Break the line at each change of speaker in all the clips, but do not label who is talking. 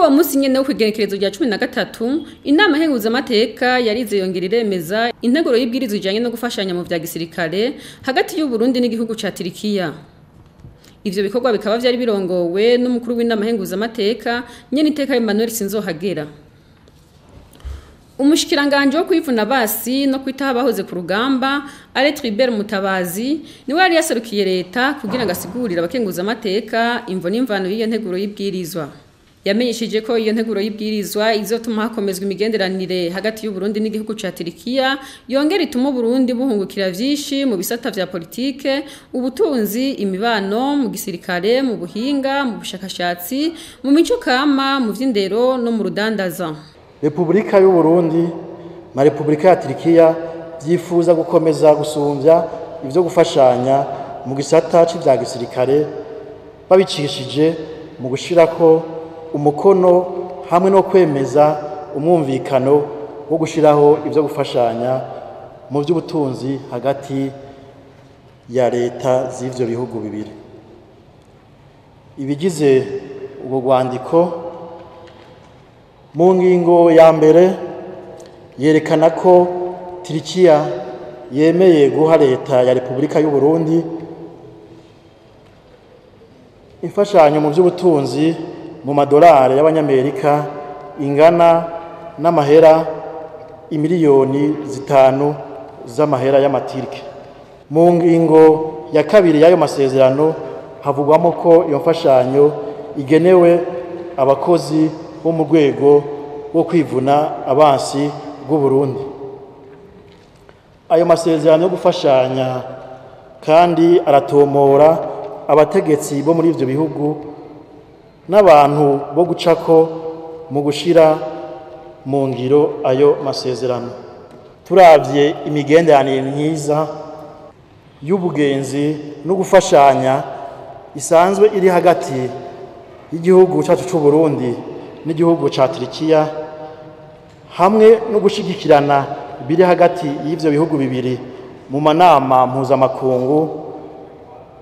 uwo munsi nyene wo kw'igenekerezo rya 13 Inama Nkenguzamateka yarize yongera iremeza integuro y'ibwirizwa ijanye no gufashanya mu vya gisirikare hagati y'Uburundi n'igihugu ca Tirikiya. Ivyo bikorwa bikaba vyari birongowe n'umukuru w'Inama Nkenguzamateka Nyeniteka Emmanuel SINZOHAGERA. Umushikiranganji wo kwivuna abansi no kwitaho abahoze ku rugamba Alain Tribert MUTABAZI niwe yari yaserukiye leta kugira ngo asigurire abakenguzamateka imvo n'imvano y'iyo nteguro y'ibwirizwa. Yamenyeshije ko iyo nteguro y'ibwirizwa izotuma hakomezwa imigenderanire hagati y'Uburundi n'igihugu ca Tirikiya, yongera ituma Uburundi buhungukira vyinshi mu bisata vya politike, ubutunzi, imibano, mu gisirikare, mu buhinga, mu bushakashatsi, mu mico kama, mu vy'indero no mu rudandaza.
Repubulika y'Uburundi na Repubulika ya Tirikiya vyifuza gukomeza gusumvya ivyo gufashanya mu gisata c'ivya gisirikare babicishije mu gushirako umukono hamwe no kwemeza umwumvikano wo gushiraho ivyo gufashanya mu vy'ubutunzi hagati ya leta z'ivyo bihugu bibiri. Ibigize ubwo rwandiko mu ngingo ya mbere yerekana ko Tirikiya yemeye guha leta ya Repubulika y'Uburundi imfashanyo mu vy'ubutunzi mu madorare y'abanyamerika ingana n'amahera imiliyoni 5 z'amahera y'amatirike. Mu ngingo ya kabiri y'ayo masezerano havugwamo ko iyo mfashanyo igenewe abakozi bo mu rwego rwo kwivuna abansi bw'Uburundi. Ayo masezerano yo gufashanya kandi aratomora abategetsi bo muri ivyo bihugu n'abantu bo gucako mu gushira mu ngiro ayo masezerano. Turavye imigenderanire myiza y'ubugenzi no gufashanya isanzwe iri hagati y'igihugu cyacu c'u Burundi n'igihugu ca Tirikiya hamwe no gushigikirana biri hagati y'ivyo bihugu bibiri mu manama mpuzamakungu,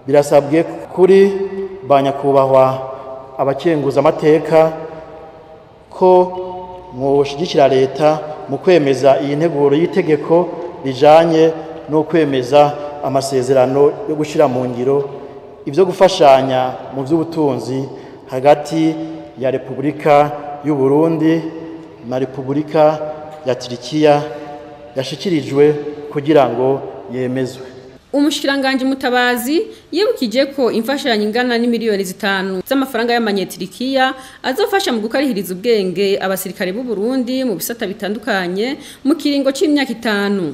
birasabwe kuri banyakubahwa abakenguzamateka ko mwoshigikira leta mu kwemeza iyi nteguro y'itegeko rijanye no kwemeza amasezerano yo gushira mu ngiro ivyo gufashanya mu vy'ubutunzi hagati ya Repubulika y'Uburundi na Repubulika ya Tirikiya yashikirijwe kugira ngo yemezwe.
Umushikiranganji Mutabazi yibukije ko imfashanyo ingana n'imiliyoni 5 z'amafaranga y'amanyetirikiya azofasha mu gukarihiriza ubwenge abasirikare b'u Burundi mu bisata bitandukanye mu kiringo c'imyaka 5.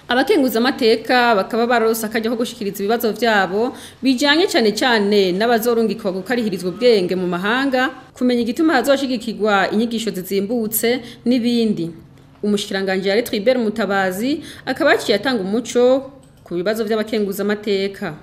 Abakenguzamateka bakaba barosa akajya ko gushikiriza ibibazo vyabo bijanye cyane n'abazorungikwa gukarihirizwa ubwenge mu mahanga, kumenya igituma hazoshigikirwa inyigisho zizimbutse n'ibindi. Umushikiranganji Alain Tribert MUTABAZI akaba yaciye atanga umuco ku bibazo vy'abakenguzamateka.